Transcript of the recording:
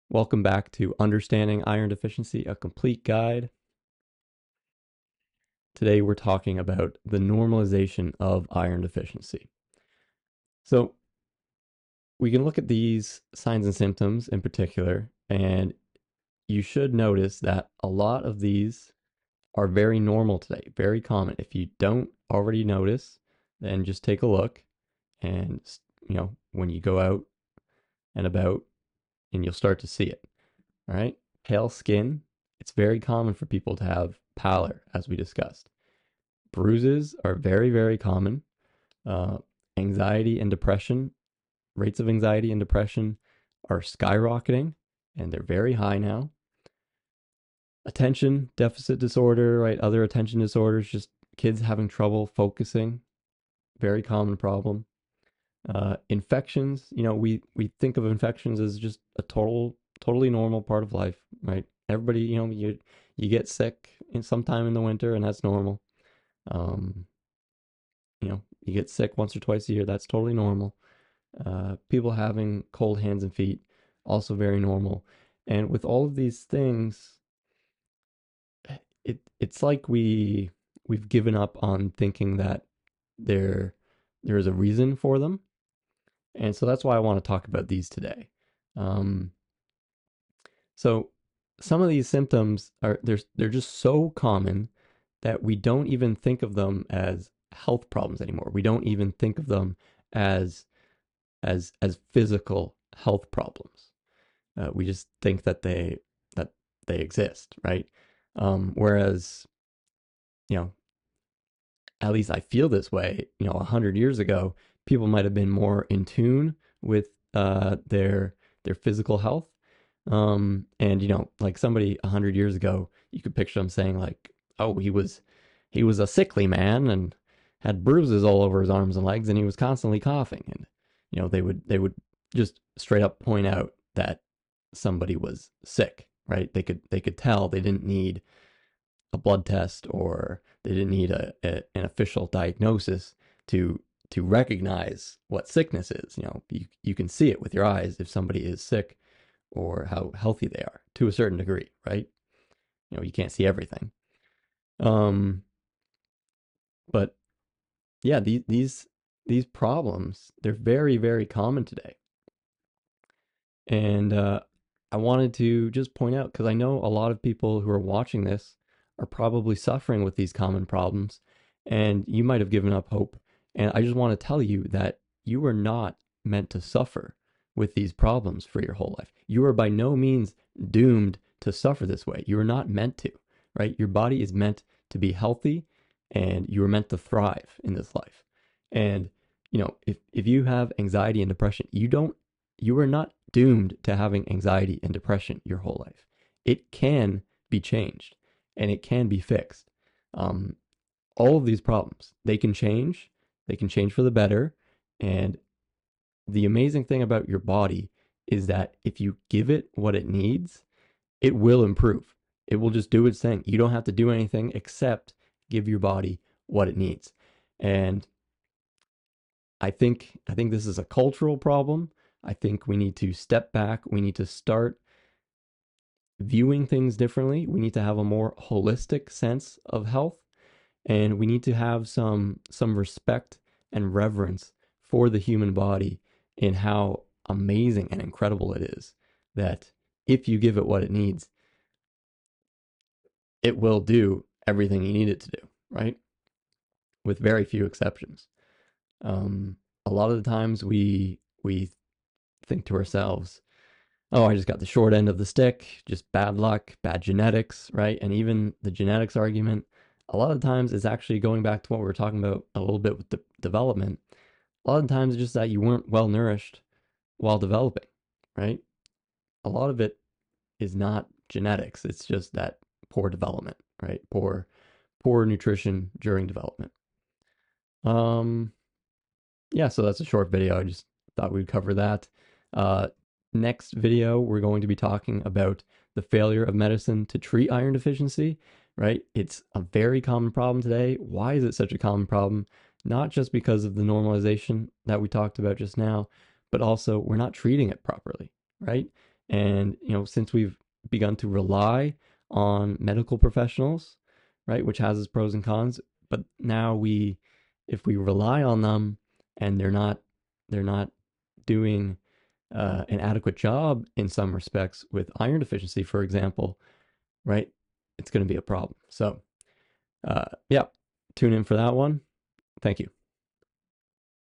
Welcome back to Understanding Iron Deficiency, a complete guide. Today we're talking about the normalization of iron deficiency. So we can look at these signs and symptoms in particular, and you should notice that a lot of these are very normal today, very common. If you don't already notice, then just take a look and, when you go out and about, and you'll start to see it. All right. Pale skin. It's very common for people to have pallor, as we discussed. Bruises are very, very common. Uh, Anxiety and depression, rates of anxiety and depression are skyrocketing, and they're very high now. Attention deficit disorder, right? Other attention disorders, just kids having trouble focusing, very common problem. Infections, we think of infections as just a totally normal part of life, right? Everybody, you get sick in sometime in the winter, and that's normal. Um, you get sick once or twice a year, that's totally normal. People having cold hands and feet, also very normal. And with all of these things, it's like we've given up on thinking that there there is a reason for them. And so that's why I want to talk about these today. Um, so some of these symptoms they're just so common that we don't even think of them as health problems anymore. We don't even think of them as as physical health problems. We just think that they exist, right? Whereas, you know, at least I feel this way. 100 years ago, people might have been more in tune with their physical health. And like somebody 100 years ago, you could picture them saying like, "Oh, he was a sickly man and had bruises all over his arms and legs, and he was constantly coughing." And they would just straight up point out that somebody was sick, right? They could tell. They didn't need a blood test, or they didn't need an official diagnosis to to recognize what sickness is. You can see it with your eyes if somebody is sick or how healthy they are to a certain degree, right? You can't see everything. Um, but yeah, these problems, they're very, very common today. And I wanted to just point out, because I know a lot of people who are watching this are probably suffering with these common problems, and you might have given up hope. And I just want to tell you that you are not meant to suffer with these problems for your whole life. You are by no means doomed to suffer this way. You are not meant to, right? Your body is meant to be healthy, and you are meant to thrive in this life. And if you have anxiety and depression, you are not doomed to having anxiety and depression your whole life. It can be changed, and it can be fixed. Um, all of these problems, they can change. They can change for the better. And the amazing thing about your body is that if you give it what it needs, it will improve. It will just do its thing. You don't have to do anything except give your body what it needs. And I think this is a cultural problem. I think we need to step back. We need to start viewing things differently. We need to have a more holistic sense of health, and we need to have some respect and reverence for the human body and how amazing and incredible it is that if you give it what it needs, it will do everything you need it to do, right? With very few exceptions. A lot of the times we think to ourselves, "Oh, I just got the short end of the stick, just bad luck, bad genetics," right? And even the genetics argument, a lot of times is actually going back to what we were talking about a little bit with the development. A lot of times it's just that you weren't well nourished while developing, right? A lot of it is not genetics. It's just that poor development, right? Poor nutrition during development. Um, yeah, so that's a short video. I just thought we'd cover that. Uh, Next video, we're going to be talking about the failure of medicine to treat iron deficiency, right? It's a very common problem today. Why is it such a common problem? Not just because of the normalization that we talked about just now, but also we're not treating it properly, right? And, since we've begun to rely on medical professionals, right, which has its pros and cons, but now if we rely on them and they're not doing an adequate job in some respects with iron deficiency, for example, right, it's going to be a problem. So, yeah, tune in for that one. Thank you.